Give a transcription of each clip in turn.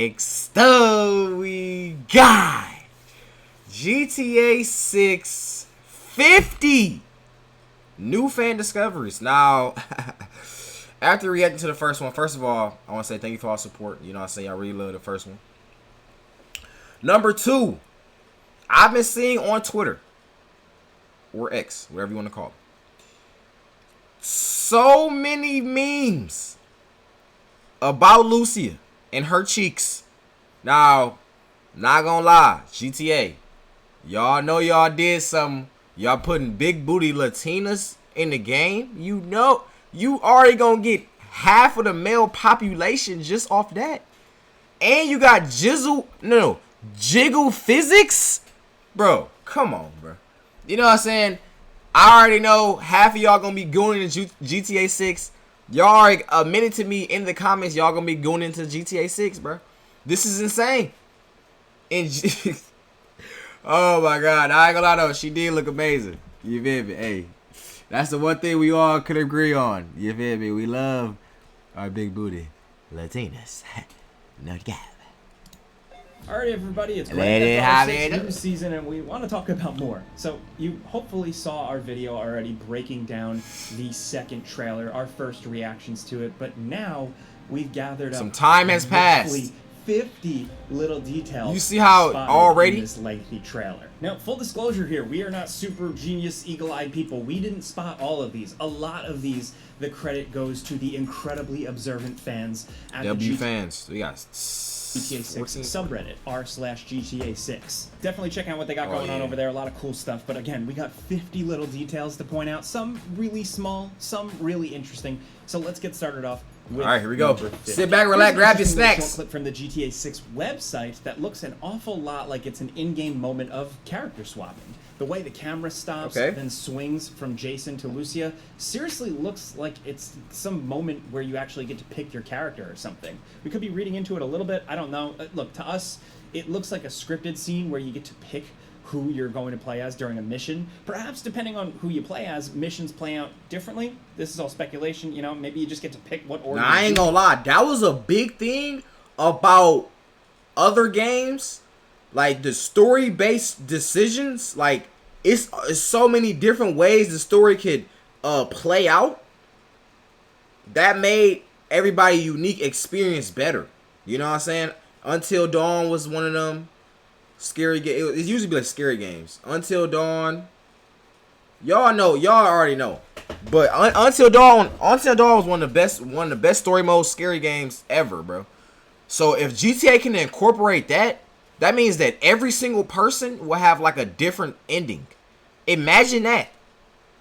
Next up, we got GTA 6 50 new fan discoveries. Now, after reacting to the first one, first of all, I want to say thank you for all support. You know what I'm saying? I really love the first one. Number 2, I've been seeing on Twitter, or X, whatever you want to call it, so many memes about Lucia and her cheeks. Now, not gonna lie, GTA, y'all know y'all did something. Y'all putting big booty Latinas in the game. You know, you already gonna get half of the male population just off that. And you got jiggle physics? Bro, come on, bro. You know what I'm saying? I already know half of y'all gonna be going into GTA 6. Y'all already admitted to me in the comments y'all gonna be going into GTA 6, bro. This is insane. And oh my god, I ain't gonna lie though, she did look amazing. You feel me? Hey, that's the one thing we all could agree on. You feel me? We love our big booty Latinas. No cap. Alright everybody, it's Grand Theft Auto 6 new season and we want to talk about more. So you hopefully saw our video already breaking down the second trailer, our first reactions to it, but now we've gathered up some time has passed. 50 little details. You see how already in this lengthy trailer. Now, full disclosure here, we are not super genius, eagle-eyed people. We didn't spot all of these. A lot of these, the credit goes to the incredibly observant fans at W fans. We got GTA 6 subreddit r/GTA 6. Definitely check out what they got going on over there. A lot of cool stuff. But again, we got 50 little details to point out. Some really small, some really interesting. So let's get started off. All right, here we go. Sit back, relax, grab your snacks. Clip from the GTA 6 website that looks an awful lot like it's an in-game moment of character swapping. The way the camera stops, then swings from Jason to Lucia, seriously looks like it's some moment where you actually get to pick your character or something. We could be reading into it a little bit. I don't know. Look, to us, it looks like a scripted scene where you get to pick who you're going to play as during a mission. Perhaps depending on who you play as, missions play out differently. This is all speculation, you know, maybe you just get to pick what order. Now, I ain't gonna lie, that was a big thing about other games, like the story-based decisions. Like, it's so many different ways the story could play out. That made everybody unique experience better. You know what I'm saying? Until Dawn was one of them. Scary game. It usually be like scary games. Until Dawn. Y'all know. Y'all already know. But Until Dawn was one of the best story mode scary games ever, bro. So if GTA can incorporate that, that means that every single person will have like a different ending. Imagine that.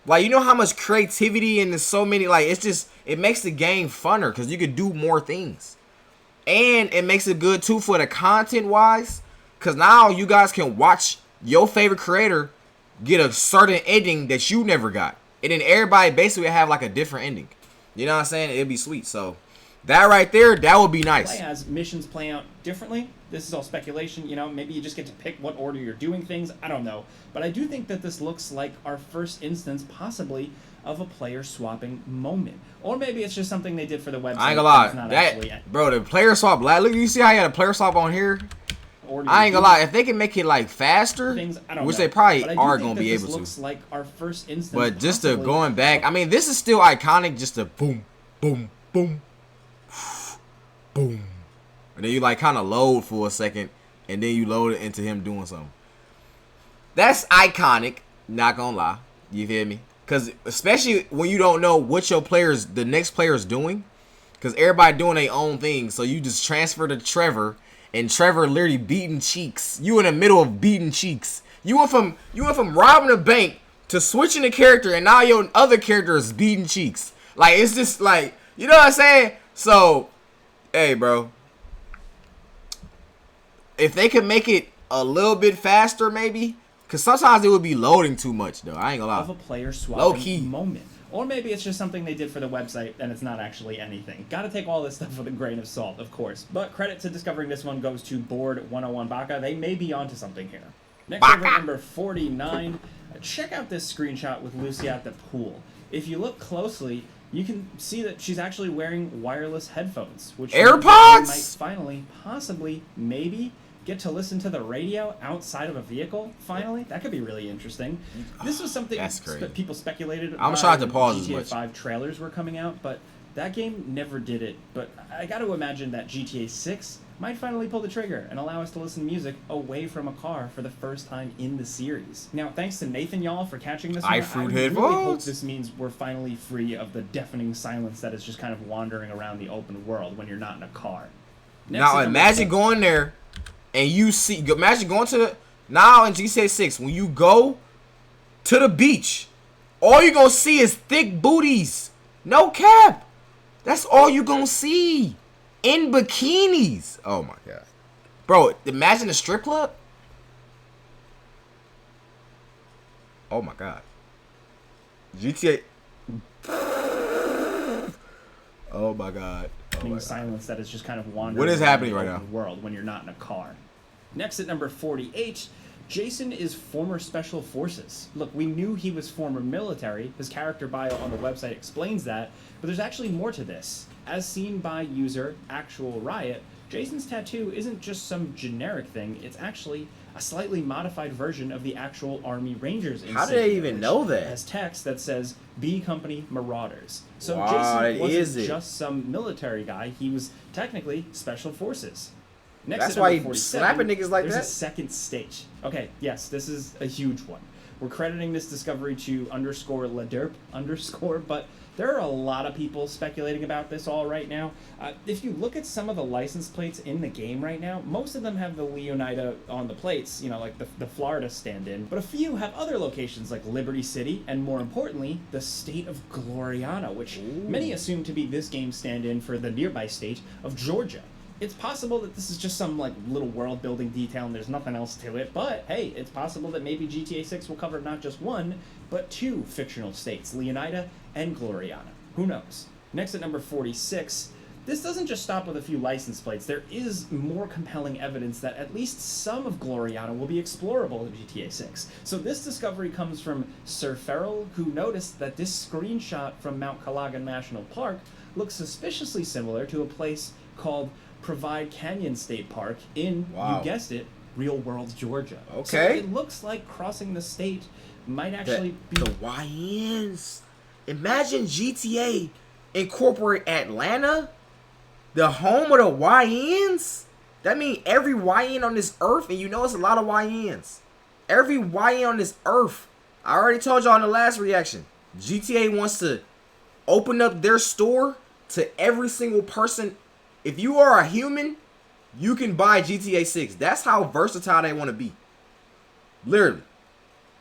Like, you know how much creativity and there's so many, like, it's just, it makes the game funner because you could do more things. And it makes it good too for the content wise. Because now you guys can watch your favorite creator get a certain ending that you never got. And then everybody basically have like a different ending. You know what I'm saying? It'd be sweet. So that right there, that would be nice. Play as missions play out differently. This is all speculation. You know, maybe you just get to pick what order you're doing things. I don't know. But I do think that this looks like our first instance, possibly, of a player swapping moment. Or maybe it's just something they did for the website. I ain't gonna lie. Bro, the player swap. Look, you see how you got a player swap on here? I ain't gonna lie, if they can make it like faster, which they probably are gonna be able to. Looks like our first instance, but just to going back, I mean, this is still iconic. Just a boom, boom, boom, boom, and then you like kind of load for a second, and then you load it into him doing something. That's iconic. Not gonna lie, you feel me? Because especially when you don't know what the next player is doing, because everybody doing their own thing, so you just transfer to Trevor. And Trevor literally beating cheeks. You in the middle of beating cheeks. You went from robbing a bank to switching the character, and now your other character is beating cheeks. Like, it's just like, you know what I'm saying? So, hey, bro, if they could make it a little bit faster, maybe, because sometimes it would be loading too much, though. I ain't gonna lie. Of a player swapping moment. Or maybe it's just something they did for the website and it's not actually anything. Gotta take all this stuff with a grain of salt, of course. But credit to discovering this one goes to Board 101 Baka. They may be onto something here. Next over at number 49. Check out this screenshot with Lucia at the pool. If you look closely, You can see that she's actually wearing wireless headphones, which AirPods might finally, possibly, maybe get to listen to the radio outside of a vehicle. Finally, that could be really interesting. This was something people speculated. I'm trying to pause GTA 5 trailers were coming out, but that game never did it. But I got to imagine that GTA 6 might finally pull the trigger and allow us to listen to music away from a car for the first time in the series. Now, thanks to Nathan, y'all, for catching this one. I really hope this means we're finally free of the deafening silence that is just kind of wandering around the open world when you're not in a car. Now, imagine going there and you see... Imagine going to the... Now, in GTA 6, when you go to the beach, all you're going to see is thick booties. No cap. That's all you're going to see. In bikinis. Oh my god. Bro, imagine a strip club. Oh my god. GTA. Oh my god. Silence that is just kind of wandering. What is happening right now? World when you're not in a car. Next at number 48, Jason is former Special Forces. Look, we knew he was former military. His character bio on the website explains that, but there's actually more to this. As seen by user Actual Riot, Jason's tattoo isn't just some generic thing, it's actually a slightly modified version of the actual Army Rangers insignia. How did they even know that? It has text that says, B Company Marauders. So wow, Jason wasn't just some military guy, he was technically Special Forces. Next That's why he's slapping niggas like there's that? A second stage. Okay, yes, this is a huge one. We're crediting this discovery to _LaDerp_, but there are a lot of people speculating about this all right now. If you look at some of the license plates in the game right now, most of them have the Leonida on the plates, you know, like the Florida stand-in, but a few have other locations like Liberty City, and more importantly, the state of Gloriana, which many assume to be this game's stand-in for the nearby state of Georgia. It's possible that this is just some like little world building detail and there's nothing else to it, but hey, it's possible that maybe GTA 6 will cover not just one, but two fictional states, Leonida and Gloriana. Who knows? Next at number 46, this doesn't just stop with a few license plates. There is more compelling evidence that at least some of Gloriana will be explorable in GTA 6. So this discovery comes from Sir Ferrell, who noticed that this screenshot from Mount Calagan National Park looks suspiciously similar to a place called Provide Canyon State Park in, you guessed it, real-world Georgia. Okay. So it looks like crossing the state might actually be... The YNs. Imagine GTA incorporate Atlanta, the home of the YNs. That means every YN on this earth, and you know it's a lot of YNs. Every YN on this earth. I already told y'all in the last reaction. GTA wants to open up their store to every single person. If you are a human, you can buy GTA 6. That's how versatile they want to be. Literally.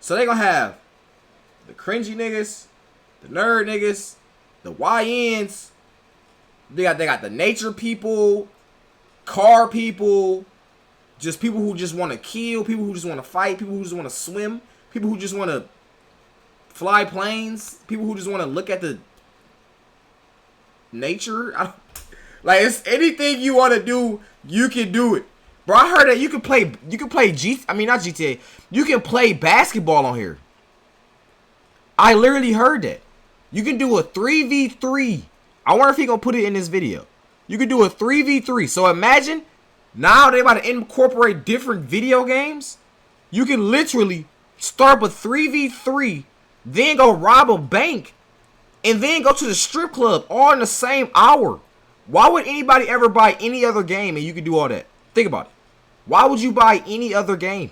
So they gonna have the cringy niggas, the nerd niggas, the YNs. They got the nature people, car people, just people who just want to kill, people who just want to fight, people who just want to swim, people who just want to fly planes, people who just want to look at the nature. Like, it's anything you want to do, you can do it. Bro, I heard that you can play not GTA. You can play basketball on here. I literally heard that. You can do a 3v3. I wonder if he gonna put it in this video. You can do a 3v3. So imagine, now they about to incorporate different video games. You can literally start with 3v3, then go rob a bank, and then go to the strip club all in the same hour. Why would anybody ever buy any other game and you can do all that? Think about it. Why would you buy any other game?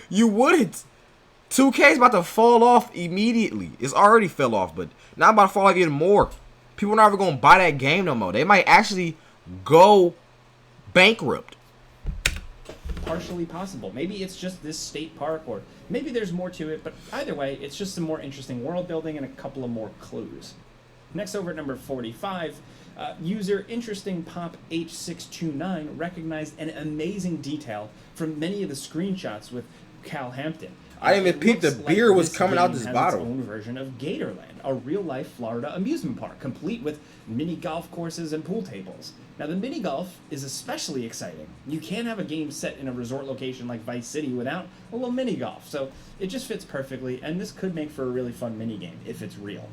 You wouldn't. 2K is about to fall off immediately. It's already fell off, but now about to fall off even more. People are not ever going to buy that game no more. They might actually go bankrupt. Partially possible. Maybe it's just this state park, or maybe there's more to it, but either way, it's just some more interesting world building and a couple of more clues. Next, over at number 45, user Interesting Pop H629 recognized an amazing detail from many of the screenshots with Cal Hampton. I didn't even peep the beer was coming out this bottle. Its own version of Gatorland, a real-life Florida amusement park, complete with mini golf courses and pool tables. Now, the mini golf is especially exciting. You can't have a game set in a resort location like Vice City without a little mini golf, so it just fits perfectly, and this could make for a really fun mini game if it's real.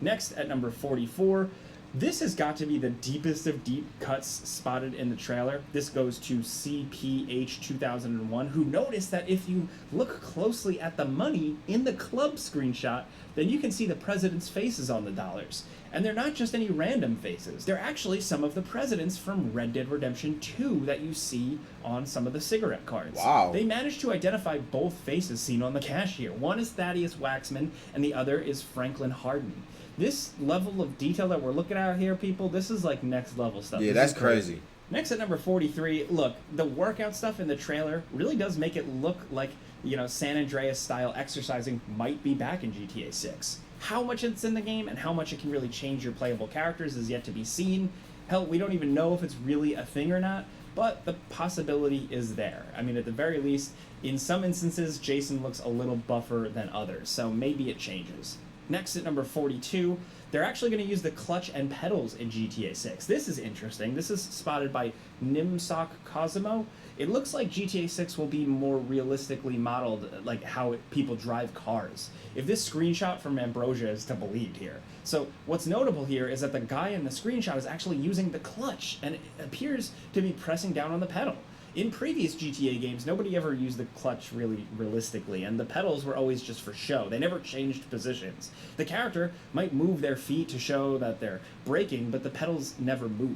Next, at number 44, this has got to be the deepest of deep cuts spotted in the trailer. This goes to CPH2001, who noticed that if you look closely at the money in the club screenshot, then you can see the president's faces on the dollars. And they're not just any random faces. They're actually some of the presidents from Red Dead Redemption 2 that you see on some of the cigarette cards. Wow. They managed to identify both faces seen on the cashier. One is Thaddeus Waxman, and the other is Franklin Hardin. This level of detail that we're looking at here, people, this is like next level stuff. Yeah, that's crazy. Next at number 43, look, the workout stuff in the trailer really does make it look like, you know, San Andreas style exercising might be back in GTA 6. How much it's in the game and how much it can really change your playable characters is yet to be seen. Hell, we don't even know if it's really a thing or not, but the possibility is there. I mean, at the very least, in some instances, Jason looks a little buffer than others, so maybe it changes. Next at number 42, they're actually going to use the clutch and pedals in GTA 6. This is interesting. This is spotted by Nimsock Cosimo. It looks like GTA 6 will be more realistically modeled like how people drive cars, if this screenshot from Ambrosia is to believe here. So what's notable here is that the guy in the screenshot is actually using the clutch, and it appears to be pressing down on the pedal. In previous GTA games, nobody ever used the clutch really realistically, and the pedals were always just for show. They never changed positions. The character might move their feet to show that they're braking, but the pedals never move.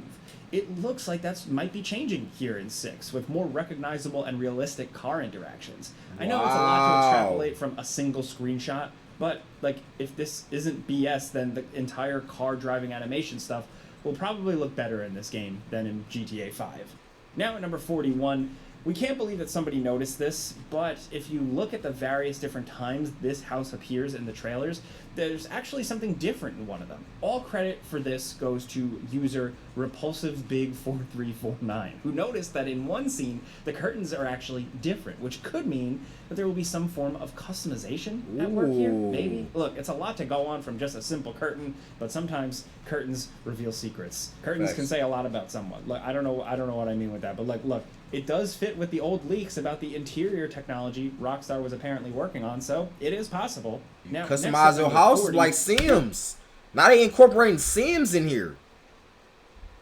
It looks like that might be changing here in 6, with more recognizable and realistic car interactions. I know it's a lot to extrapolate from a single screenshot, but like if this isn't BS, then the entire car driving animation stuff will probably look better in this game than in GTA 5. Now at number 41, we can't believe that somebody noticed this, but if you look at the various different times this house appears in the trailers, there's actually something different in one of them. All credit for this goes to user RepulsiveBig4349, who noticed that in one scene, the curtains are actually different, which could mean that there will be some form of customization at work here, maybe? Look, it's a lot to go on from just a simple curtain, but sometimes curtains reveal secrets. Curtains can say a lot about someone. Look, I don't know what I mean with that, but like, look, it does fit with the old leaks about the interior technology Rockstar was apparently working on, so it is possible. Now, customize your house 40, like Sims. Now they incorporating Sims in here.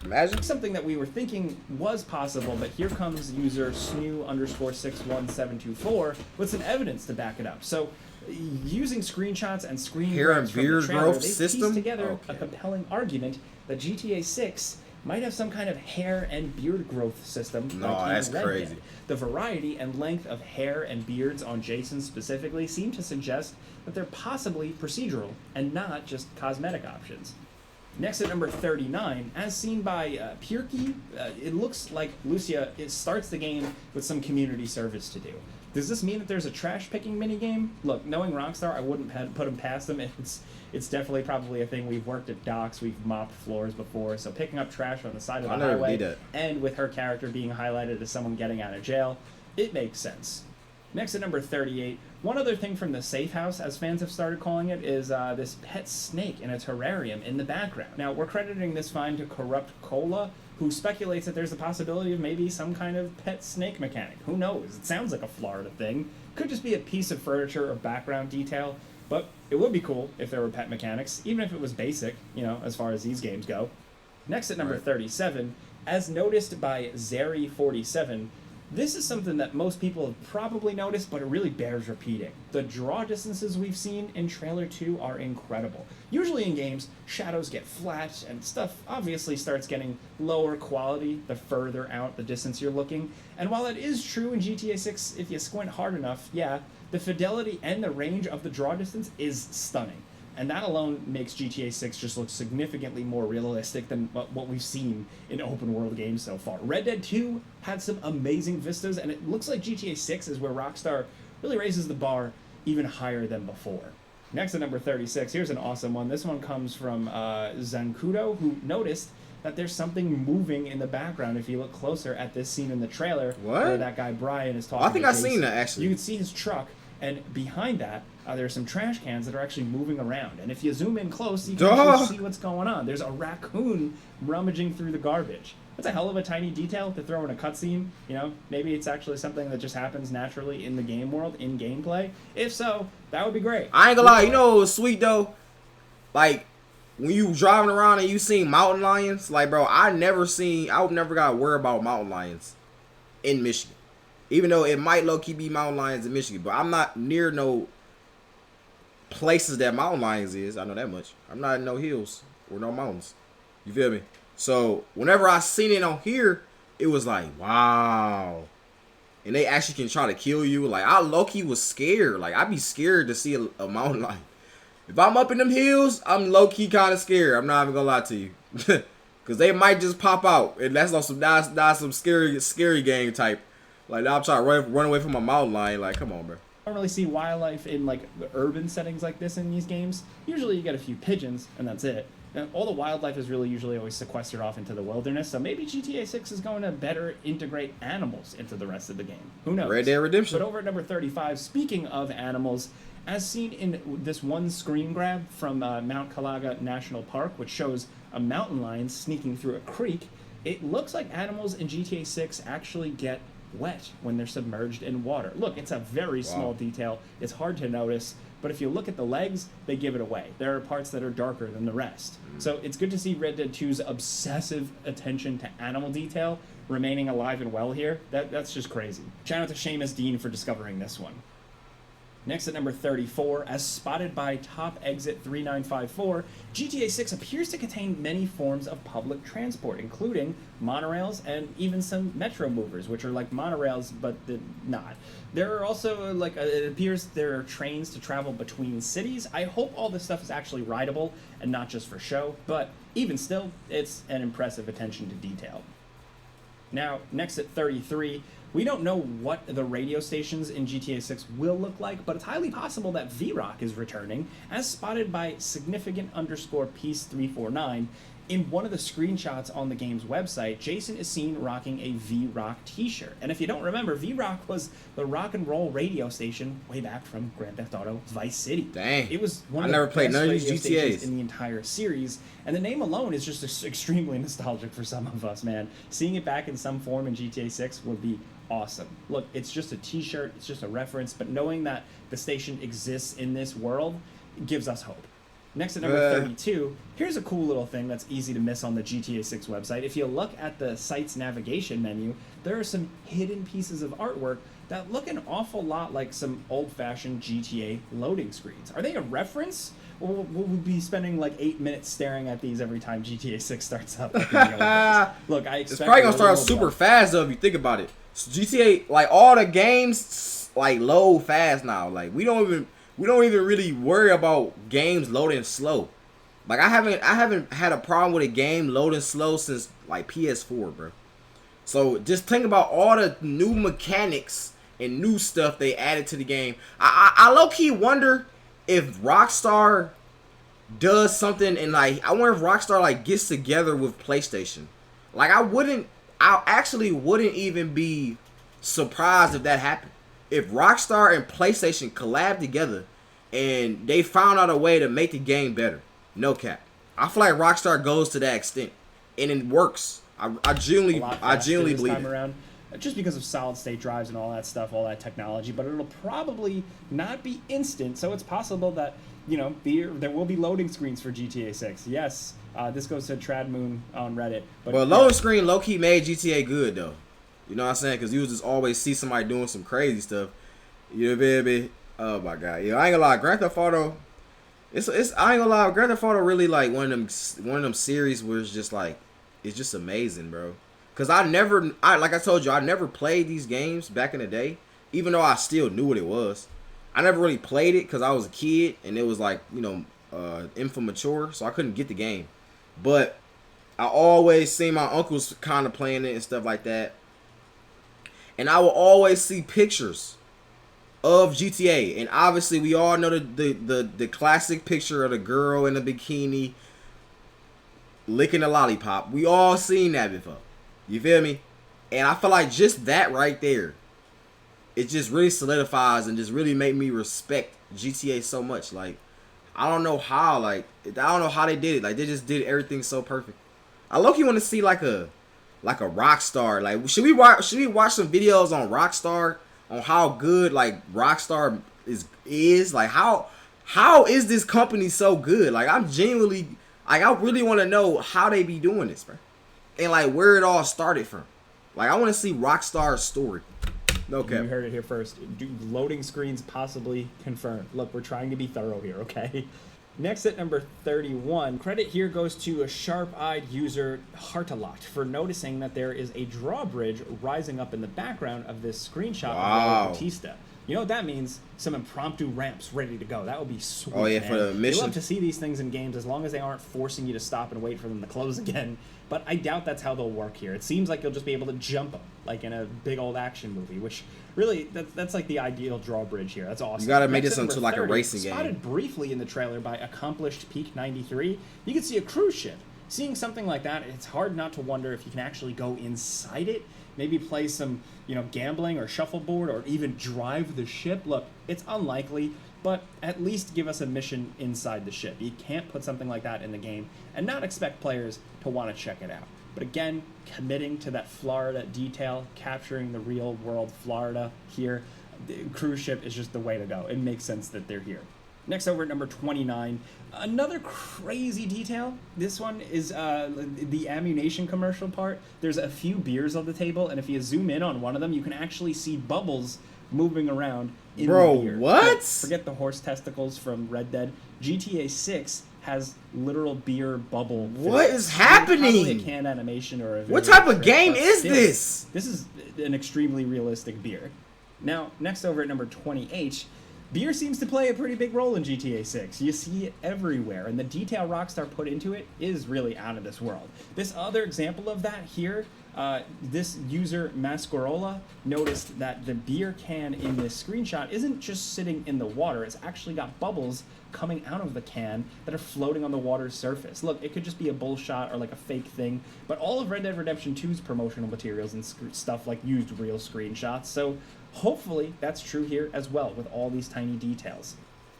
Imagine. Something that we were thinking was possible, but here comes user snoo_61724 with some evidence to back it up. So, using screenshots and screen hair and beard growth system, system, together a compelling argument that GTA 6 might have some kind of hair and beard growth system. No, like that's crazy. The variety and length of hair and beards on Jason specifically seem to suggest that they're possibly procedural and not just cosmetic options. Next at number 39, as seen by Pirky, it looks like Lucia starts the game with some community service to do. Does this mean that there's a trash picking minigame? Look, knowing Rockstar, I wouldn't put them past them. It's definitely probably a thing. We've worked at docks, we've mopped floors before, so picking up trash on the side of the highway, and with her character being highlighted as someone getting out of jail, it makes sense. Next at number 38, one other thing from the safe house, as fans have started calling it, is this pet snake in a terrarium in the background. Now, we're crediting this find to Corrupt Cola, who speculates that there's a possibility of maybe some kind of pet snake mechanic. Who knows? It sounds like a Florida thing. Could just be a piece of furniture or background detail, but it would be cool if there were pet mechanics, even if it was basic, you know, as far as these games go. Next at number 37, as noticed by Zeri47, this is something that most people have probably noticed, but it really bears repeating. The draw distances we've seen in Trailer 2 are incredible. Usually in games, shadows get flat, and stuff obviously starts getting lower quality the further out the distance you're looking. And while it is true in GTA 6, if you squint hard enough, yeah, the fidelity and the range of the draw distance is stunning. And that alone makes GTA 6 just look significantly more realistic than what we've seen in open world games so far. Red Dead 2 had some amazing vistas, and it looks like GTA 6 is where Rockstar really raises the bar even higher than before. Next at number 36, here's an awesome one. This one comes from Zancudo, who noticed that there's something moving in the background if you look closer at this scene in the trailer. What? Where that guy Brian is talking. I think I've seen that, actually. You can see his truck, and behind that, there are some trash cans that are actually moving around. And if you zoom in close, you can actually see what's going on. There's a raccoon rummaging through the garbage. That's a hell of a tiny detail to throw in a cutscene. You know, maybe it's actually something that just happens naturally in the game world, in gameplay. If so, that would be great. I ain't gonna lie, you know what was sweet though? Like, when you driving around and you seen mountain lions, like, bro, I never got to worry about mountain lions in Michigan. Even though it might low-key be mountain lions in Michigan, but I'm not near no places that mountain lions is. I know that much. I'm not in no hills or no mountains. You feel me? So whenever I seen it on here, it was like, wow. And they actually can try to kill you. Like, I low-key was scared. Like, I'd be scared to see a mountain lion. If I'm up in them hills, I'm low-key kind of scared. I'm not even gonna lie to you. Because they might just pop out. And that's not some scary game type. Like, I'm trying to run away from a mountain lion. Like, come on, bro. I don't really see wildlife in, like, the urban settings like this in these games. Usually you get a few pigeons, and that's it. And all the wildlife is really usually always sequestered off into the wilderness, so maybe GTA 6 is going to better integrate animals into the rest of the game. Who knows? Red Dead Redemption. But over at number 35, speaking of animals, as seen in this one screen grab from Mount Calaga National Park, which shows a mountain lion sneaking through a creek, it looks like animals in GTA 6 actually get wet when they're submerged in water. Look, it's a very small detail. It's hard to notice, but if you look at the legs, they give it away. There are parts that are darker than the rest. So it's good to see Red Dead 2's obsessive attention to animal detail remaining alive and well here. That's just crazy. Shout out to Seamus Dean for discovering this one. Next at number 34, as spotted by Top Exit 3954, GTA 6 appears to contain many forms of public transport, including monorails and even some metro movers, which are like monorails, but not. There are also, like, it appears there are trains to travel between cities. I hope all this stuff is actually rideable and not just for show, but even still, it's an impressive attention to detail. Now, next at 33, we don't know what the radio stations in GTA 6 will look like, but it's highly possible that VRock is returning, as spotted by significant_piece349. In one of the screenshots on the game's website, Jason is seen rocking a VRock t-shirt. And if you don't remember, VRock was the rock and roll radio station way back from Grand Theft Auto Vice City. Dang. It was one of the best none of radio these stations GTAs in the entire series, and the name alone is just extremely nostalgic for some of us, man. Seeing it back in some form in GTA 6 would be awesome. Look, it's just a t-shirt, it's just a reference, but knowing that the station exists in this world gives us hope. Next at number 32, here's a cool little thing that's easy to miss on the GTA 6 website. If you look at the site's navigation menu, there are some hidden pieces of artwork that look an awful lot like some old-fashioned GTA loading screens. Are they a reference? Or will we be spending like 8 minutes staring at these every time GTA 6 starts up? Like look, I expect it's probably gonna start super fast though if you think about it. So GTA, like, all the games, like, load fast now. Like, we don't even really worry about games loading slow. Like, I haven't had a problem with a game loading slow since like PS4, bro. So just think about all the new mechanics and new stuff they added to the game. I low-key wonder if Rockstar does something, and like, I wonder if Rockstar like gets together with PlayStation. Like, I actually wouldn't even be surprised if that happened. If Rockstar and PlayStation collab together and they found out a way to make the game better. No cap. I feel like Rockstar goes to that extent, and it works. I genuinely believe it. Around, just because of solid state drives and all that stuff, all that technology, but it'll probably not be instant, so it's possible that, you know, there will be loading screens for GTA 6. Yes, this goes to Trad Moon on Reddit. But loading screen low-key made GTA good, though. You know what I'm saying? Because you would just always see somebody doing some crazy stuff. You know, baby? Oh, my God. Yeah, I ain't gonna lie. Grand Theft Auto, I ain't gonna lie. Grand Theft Auto really, like, one of them series where it's just, like, it's just amazing, bro. Because like I told you, I never played these games back in the day, even though I still knew what it was. I never really played it because I was a kid, and it was, like, you know, infimmature, so I couldn't get the game. But I always see my uncles kind of playing it and stuff like that. And I will always see pictures of GTA. And obviously we all know the classic picture of the girl in the bikini licking a lollipop. We all seen that before. You feel me? And I feel like just that right there, it just really solidifies and just really made me respect GTA so much. Like, I don't know how they did it. Like, they just did everything so perfect. I low-key want to see like a Rockstar. Like, should we watch some videos on Rockstar on how good like Rockstar is like how is this company so good? Like, I Like, I really want to know how they be doing this, bro. And, like, where it all started from. Like, I want to see Rockstar's story. No cap. You heard it here first. Loading screens possibly confirmed. Look, we're trying to be thorough here, okay? Next at number 31, credit here goes to a sharp-eyed user, Hartalot, for noticing that there is a drawbridge rising up in the background of this screenshot of Raul Batista. You know what that means? Some impromptu ramps ready to go. That would be sweet. Oh yeah, man. For the mission. We love to see these things in games as long as they aren't forcing you to stop and wait for them to close again. But I doubt that's how they'll work here. It seems like you'll just be able to jump them, like in a big old action movie, which really, that's like the ideal drawbridge here. That's awesome. You gotta make this into like 30, a racing game. Spotted briefly in the trailer by Accomplished Peak 93, you can see a cruise ship. Seeing something like that, it's hard not to wonder if you can actually go inside it, maybe play some, gambling or shuffleboard, or even drive the ship. Look, it's unlikely, but at least give us a mission inside the ship. You can't put something like that in the game and not expect players to want to check it out. But again, committing to that Florida detail, capturing the real world Florida here, the cruise ship is just the way to go. It makes sense that they're here. Next, over at number 29, another crazy detail. This one is the ammunition commercial part. There's a few beers on the table, and if you zoom in on one of them, you can actually see bubbles moving around in the beer. What? Now, forget the horse testicles from Red Dead. GTA 6 has literal beer bubble. What is happening? Probably a canned animation or a what type of game is this? This is an extremely realistic beer. Now, next over at number 28, beer seems to play a pretty big role in GTA 6. You see it everywhere, and the detail Rockstar put into it is really out of this world. This other example of that here, this user Mascarola noticed that the beer can in this screenshot isn't just sitting in the water, it's actually got bubbles coming out of the can that are floating on the water's surface. Look, it could just be a bullshot or like a fake thing, but all of Red Dead Redemption 2's promotional materials and stuff like used real screenshots, so hopefully that's true here as well with all these tiny details.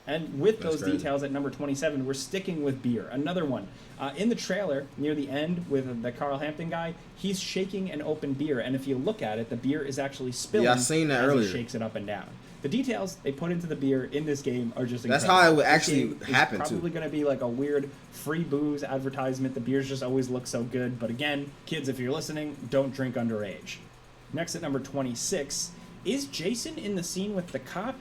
And with those details at number 27, we're sticking with beer. Another one. In the trailer, near the end with the Carl Hampton guy, he's shaking an open beer, and if you look at it, the beer is actually spilling I seen that as earlier. he shakes it up and down. The details they put into the beer in this game are just incredible. That's how it would actually happen, It's probably going to be like a weird free booze advertisement. The beers just always look so good. But again, kids, if you're listening, don't drink underage. Next at number 26, is Jason in the scene with the cop?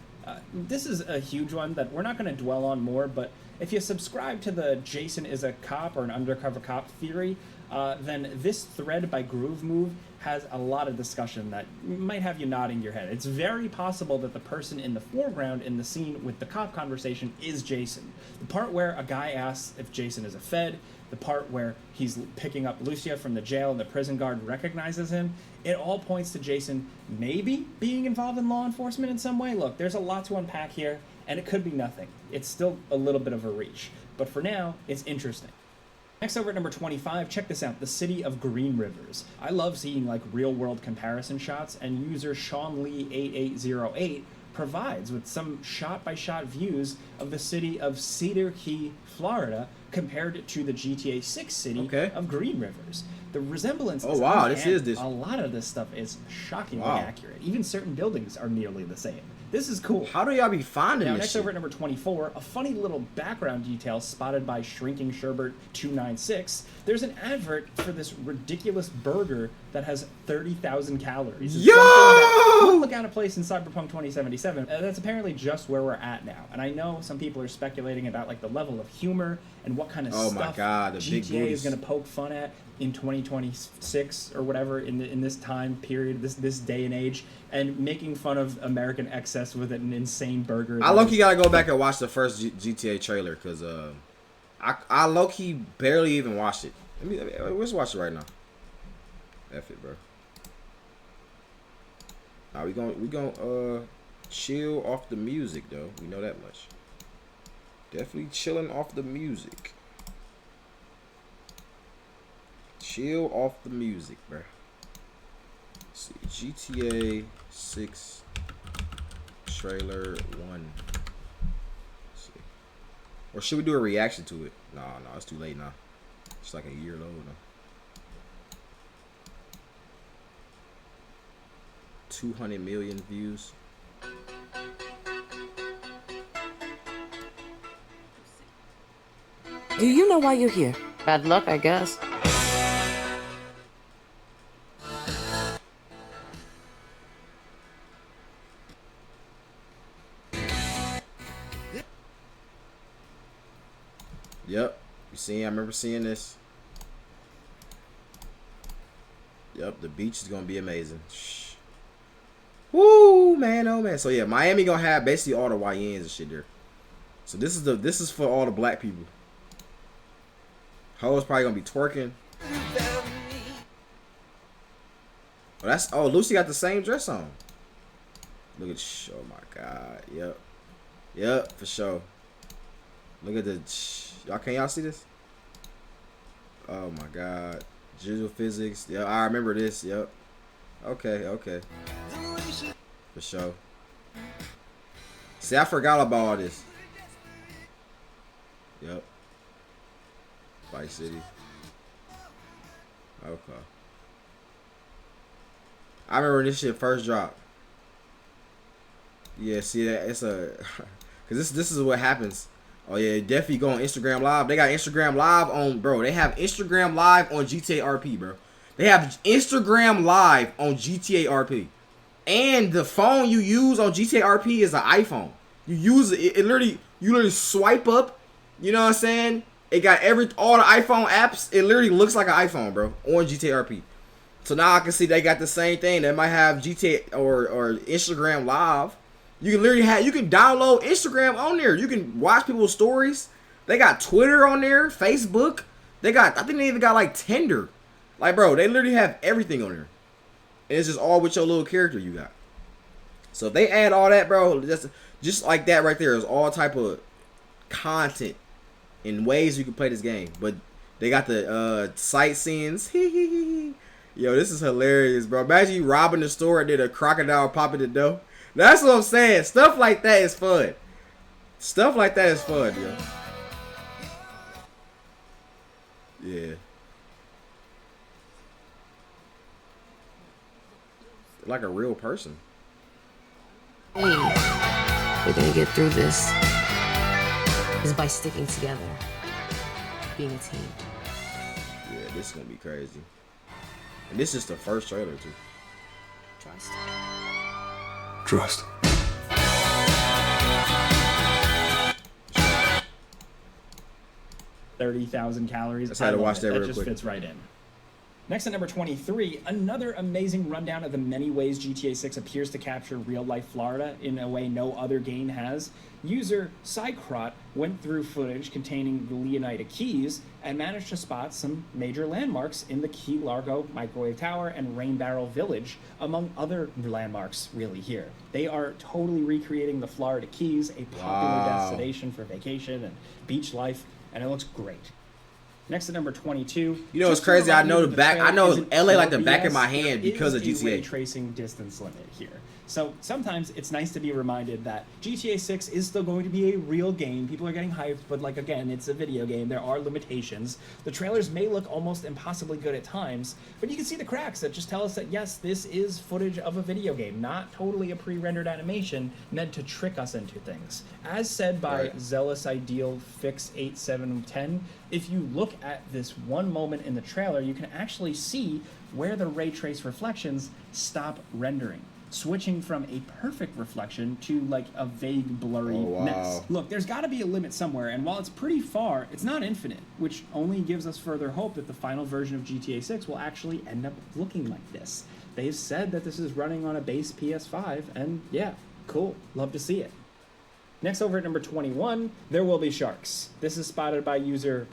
This is a huge one that we're not going to dwell on more, but if you subscribe to the Jason is a cop or an undercover cop theory, then this thread by Groove Move has a lot of discussion that might have you nodding your head. It's very possible that the person in the foreground in the scene with the cop conversation is Jason. The part where a guy asks if Jason is a Fed, the part where he's picking up Lucia from the jail and the prison guard recognizes him, it all points to Jason maybe being involved in law enforcement in some way. Look, there's a lot to unpack here, and it could be nothing. It's still a little bit of a reach. But for now, it's interesting. Next over at number 25, check this out, the city of Green Rivers. I love seeing like real-world comparison shots, and user SeanLee8808 provides with some shot-by-shot views of the city of Cedar Key, Florida, compared to the GTA 6 city of Green Rivers. The resemblance is uncanny. A lot of this stuff is shockingly accurate. Even certain buildings are nearly the same. This is cool. How do y'all be finding this next shit? Over at number 24, a funny little background detail spotted by Shrinking Sherbert 296. There's an advert for this ridiculous burger that has 30,000 calories. It's something that would look out of place in Cyberpunk 2077. That's apparently just where we're at now. And I know some people are speculating about like the level of humor and what kind of stuff GTA is going to poke fun at in 2026 or whatever in this time period, this day and age, and making fun of American excess with an insane burger. I low-key gotta go back and watch the first GTA trailer because I low-key barely even watched it. Let's watch it right now. F it, bro. Nah, we gonna chill off the music though. We know that much. Definitely chilling off the music. Chill off the music, bro. Let's see, GTA 6 trailer 1. Let's see. Or should we do a reaction to it? No, it's too late now. It's like a year old now. 200 million views. Do you know why you're here? Bad luck, I guess. Yep. You see, I remember seeing this. Yep, the beach is gonna be amazing. Shh. Woo, man, oh man. So yeah, Miami gonna have basically all the YNs and shit there. So this is for all the black people. Hoes probably gonna be twerking. Oh, Lucy got the same dress on. Look at oh my god. Yep, for sure. Look at the y'all see this? Oh my god. Visual physics. Yeah, I remember this. Yep. Okay. For sure. See, I forgot about all this. Yep. Vice City. Okay. I remember when this shit first dropped. Yeah, see that it's a cause this is what happens. Oh yeah, definitely go on Instagram Live. They got Instagram Live on, bro. They have Instagram Live on GTA RP, bro. They have Instagram Live on GTA RP. And the phone you use on GTA RP is an iPhone. You use it literally, you literally swipe up, you know what I'm saying? It got all the iPhone apps. It literally looks like an iPhone, bro, on GTA RP. So now I can see they got the same thing. They might have GTA or Instagram Live. You can literally you can download Instagram on there. You can watch people's stories. They got Twitter on there, Facebook. I think they even got like Tinder. Like, bro, they literally have everything on there. And it's just all with your little character you got. So if they add all that, bro, just like that right there is all type of content in ways you can play this game. But they got the sightseeings. Yo, this is hilarious, bro. Imagine you robbing the store and then a crocodile popping the door. That's what I'm saying. Stuff like that is fun. Stuff like that is fun, yo. Yeah. Like a real person. We're gonna get through this is by sticking together, being a team. Yeah, this is gonna be crazy. And this is the first trailer too. Trust. 30,000 calories. Let's have to watch that real just quick. Fits right in. Next at number 23, another amazing rundown of the many ways GTA 6 appears to capture real-life Florida in a way no other game has. User Cycrot went through footage containing the Leonida Keys and managed to spot some major landmarks in the Key Largo Microwave Tower and Rain Barrel Village, among other landmarks really here. They are totally recreating the Florida Keys, a popular destination for vacation and beach life, and it looks great. Next at number 22. You know what's crazy? I know LA like the back of my hand because of GTA. Ray tracing distance limit here. So sometimes it's nice to be reminded that GTA 6 is still going to be a real game. People are getting hyped, but like again, it's a video game. There are limitations. The trailers may look almost impossibly good at times, but you can see the cracks that just tell us that yes, this is footage of a video game, not totally a pre-rendered animation meant to trick us into things. As said by Zealous Ideal Fix 8710, if you look at this one moment in the trailer, you can actually see where the ray trace reflections stop rendering, switching from a perfect reflection to like a vague blurry mess. Look, there's got to be a limit somewhere, and while it's pretty far, it's not infinite, which only gives us further hope that the final version of GTA 6 will actually end up looking like this. They've said that this is running on a base PS5, and yeah, cool, love to see it. Next, over at number 21, there will be sharks. This is spotted by user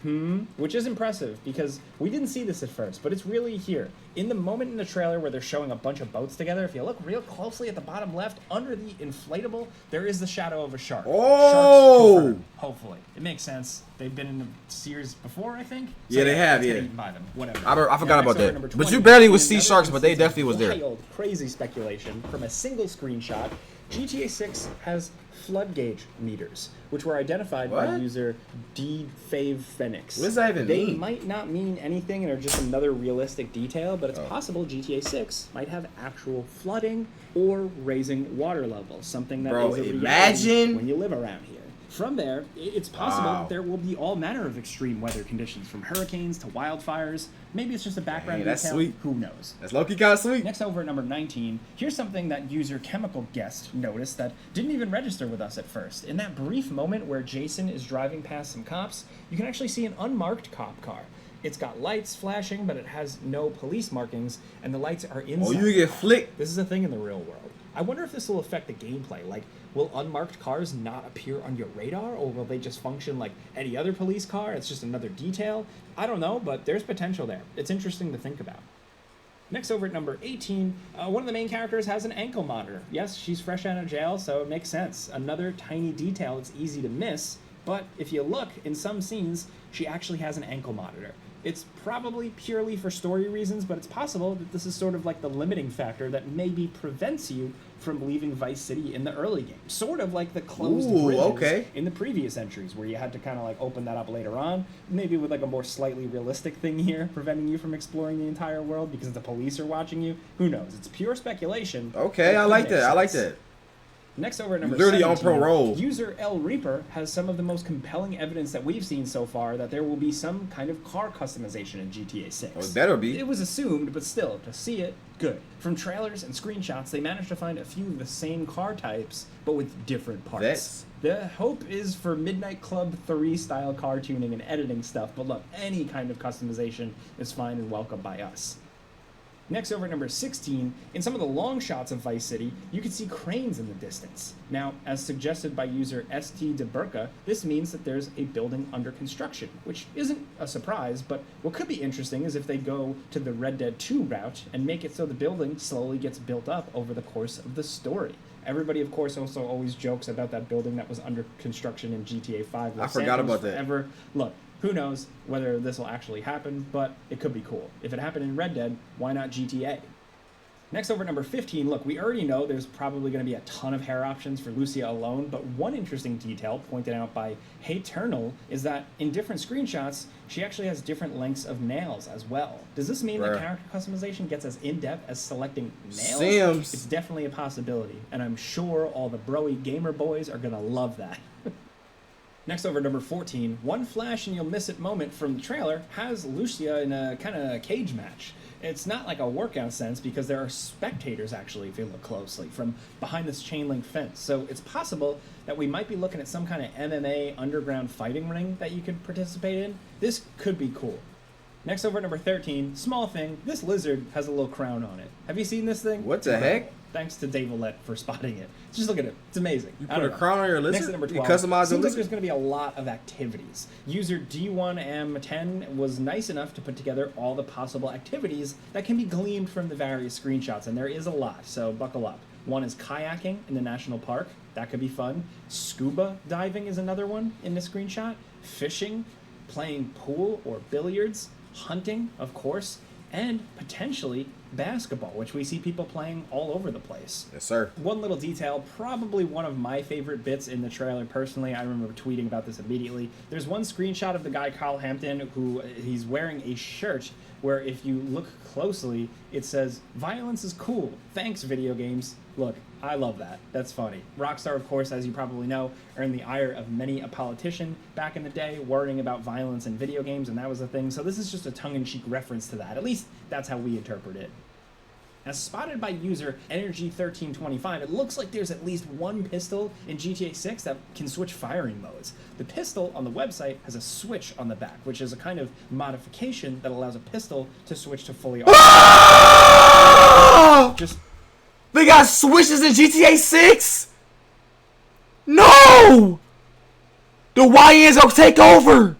which is impressive because we didn't see this at first, but it's really here. In the moment in the trailer where they're showing a bunch of boats together, if you look real closely at the bottom left, under the inflatable, there is the shadow of a shark. Oh! Sharks, hopefully. It makes sense. They've been in the series before, I think. So yeah, they have, yeah. By them. Whatever. I forgot about that. But you barely would see sharks, but they definitely was there. Wild, crazy speculation from a single screenshot. GTA 6 has flood gauge meters, which were identified by user DFavePhoenix. What does that even mean? They might not mean anything and are just another realistic detail, but it's possible GTA 6 might have actual flooding or raising water levels, something that is a reality when you live around here. From there, it's possible that there will be all manner of extreme weather conditions, from hurricanes to wildfires. Maybe it's just a background that's detail. sweet. Who knows? That's low-key kind of sweet. Next over at number 19, here's something that user Chemical Guest noticed that didn't even register with us at first. In that brief moment where Jason is driving past some cops, you can actually see an unmarked cop car. It's got lights flashing, but it has no police markings, and the lights are inside. Oh, you get flicked. This is a thing in the real world. I wonder if this will affect the gameplay. Like, will unmarked cars not appear on your radar, or will they just function like any other police car? It's just another detail. I don't know, but there's potential there. It's interesting to think about. Next over at number 18, one of the main characters has an ankle monitor. Yes, she's fresh out of jail, so it makes sense. Another tiny detail it's easy to miss, but if you look, in some scenes, she actually has an ankle monitor. It's probably purely for story reasons, but it's possible that this is sort of like the limiting factor that maybe prevents you from leaving Vice City in the early game. Sort of like the closed bridges in the previous entries, where you had to kind of like open that up later on, maybe with like a more slightly realistic thing here, preventing you from exploring the entire world because the police are watching you. Who knows? It's pure speculation. Okay, I like that. I like that. Next over at number literally 17, on parole. User El Reaper has some of the most compelling evidence that we've seen so far that there will be some kind of car customization in GTA 6. Oh, it better be. It was assumed, but still, to see it, good. From trailers and screenshots, they managed to find a few of the same car types, but with different parts. The hope is for Midnight Club 3 style car tuning and editing stuff, but look, any kind of customization is fine and welcome by us. Next over at number 16, in some of the long shots of Vice City, you can see cranes in the distance. Now, as suggested by user ST DeBurka, this means that there's a building under construction, which isn't a surprise, but what could be interesting is if they go to the Red Dead 2 route and make it so the building slowly gets built up over the course of the story. Everybody, of course, also always jokes about that building that was under construction in GTA 5. I forgot about that. Forever. Look, who knows whether this will actually happen, but it could be cool. If it happened in Red Dead, why not GTA? Next over at number 15, look, we already know there's probably going to be a ton of hair options for Lucia alone, but one interesting detail pointed out by Hayternal is that in different screenshots, she actually has different lengths of nails as well. Does this mean that character customization gets as in-depth as selecting nails? Sims. It's definitely a possibility, and I'm sure all the broy gamer boys are going to love that. Next over, number 14, one flash and you'll miss it moment from the trailer has Lucia in a kind of cage match. It's not like a workout sense because there are spectators actually, if you look closely, from behind this chain link fence. So it's possible that we might be looking at some kind of MMA underground fighting ring that you could participate in. This could be cool. Next over at number 13, small thing, this lizard has a little crown on it. Have you seen this thing? What the heck? Thanks to Dave Willett for spotting it. Just look at it. It's amazing. You put a crown on your lizard? Next at number 12. You customize the Seems like lizard? there's going to be a lot of activities. User D1M10 was nice enough to put together all the possible activities that can be gleaned from the various screenshots, and there is a lot, so buckle up. One is kayaking in the national park. That could be fun. Scuba diving is another one in the screenshot. Fishing, playing pool or billiards, hunting, of course, and potentially basketball, which we see people playing all over the place. Yes, sir. One little detail, probably one of my favorite bits in the trailer personally. I remember tweeting about this immediately. There's one screenshot of the guy Carl Hampton who he's wearing a shirt where if you look closely, it says, "Violence is cool. Thanks, video games." Look, I love that. That's funny. Rockstar, of course, as you probably know, earned the ire of many a politician back in the day, worrying about violence in video games, and that was a thing. So this is just a tongue-in-cheek reference to that. At least that's how we interpret it. As spotted by user Energy1325, it looks like there's at least one pistol in GTA 6 that can switch firing modes. The pistol on the website has a switch on the back, which is a kind of modification that allows a pistol to switch to fully automatic. Just They got switches in GTA 6? No! The YNs will take over!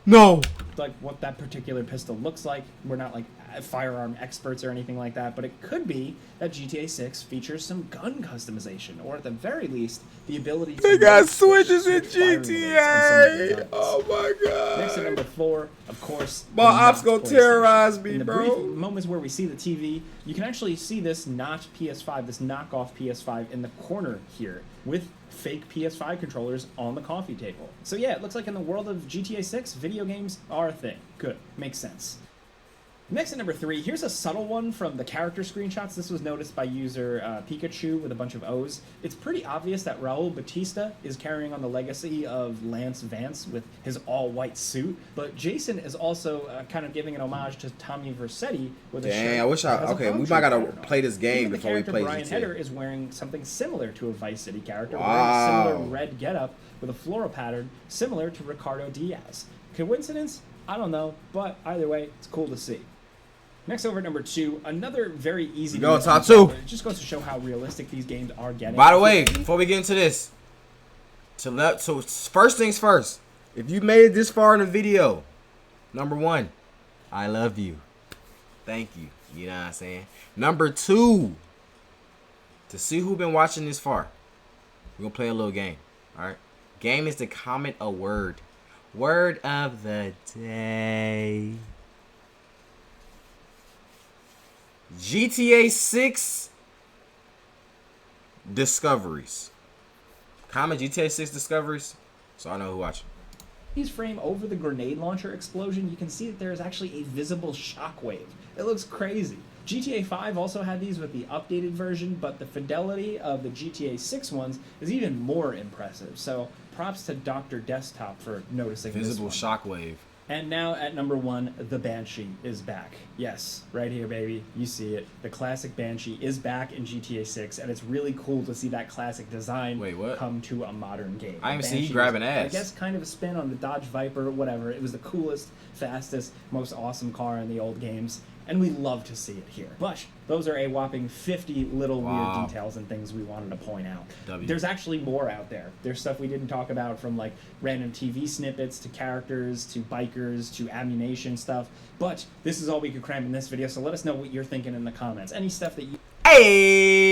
No. like what that particular pistol looks like. We're not like firearm experts or anything like that, but it could be that GTA 6 features some gun customization, or at the very least, the ability to... They got switches in GTA! Oh my god! Next to number 4, of course... My ops gonna terrorize me, in the bro. brief moments where we see the TV, you can actually see this not PS5, this knockoff PS5 in the corner here, with fake PS5 controllers on the coffee table. So yeah, it looks like in the world of GTA 6, video games are a thing. Good. Makes sense. Next at number 3, here's a subtle one from the character screenshots. This was noticed by user Pikachu with a bunch of O's. It's pretty obvious that Raul Batista is carrying on the legacy of Lance Vance with his all-white suit, but Jason is also kind of giving an homage to Tommy Vercetti with a shirt. Dang, I wish okay, we might gotta play this game before we play Brian GTA. Heder is wearing something similar to a Vice City character, Wow. wearing a similar red getup with a floral pattern similar to Ricardo Diaz. Coincidence? I don't know, but either way, it's cool to see. Next over at number 2, another very easy. Go top 2. It just goes to show how realistic these games are getting. By the way, before we get into this, so first things first. If you made it this far in the video, number 1, I love you. Thank you. You know what I'm saying? Number 2, to see who been watching this far, we're gonna play a little game. All right. Game is to comment a word. Word of the day. GTA 6 discoveries. Comment GTA 6 discoveries so I know who watching. These frame over the grenade launcher explosion, you can see that there is actually a visible shockwave. It looks crazy. GTA 5 also had these with the updated version, but the fidelity of the GTA 6 ones is even more impressive. So props to Dr. Desktop for noticing Visible this one. shockwave. And now at number 1, the Banshee is back. Yes, right here, baby. You see it. The classic Banshee is back in GTA 6, and it's really cool to see that classic design come to a modern game. I even see you grabbing ass. I guess kind of a spin on the Dodge Viper, whatever. It was the coolest, fastest, most awesome car in the old games, and we love to see it here. But those are a whopping 50 little weird details and things we wanted to point out. There's actually more out there. There's stuff we didn't talk about, from like random TV snippets to characters to bikers to ammunition stuff. But this is all we could cram in this video, so let us know what you're thinking in the comments. Any stuff that you... Hey!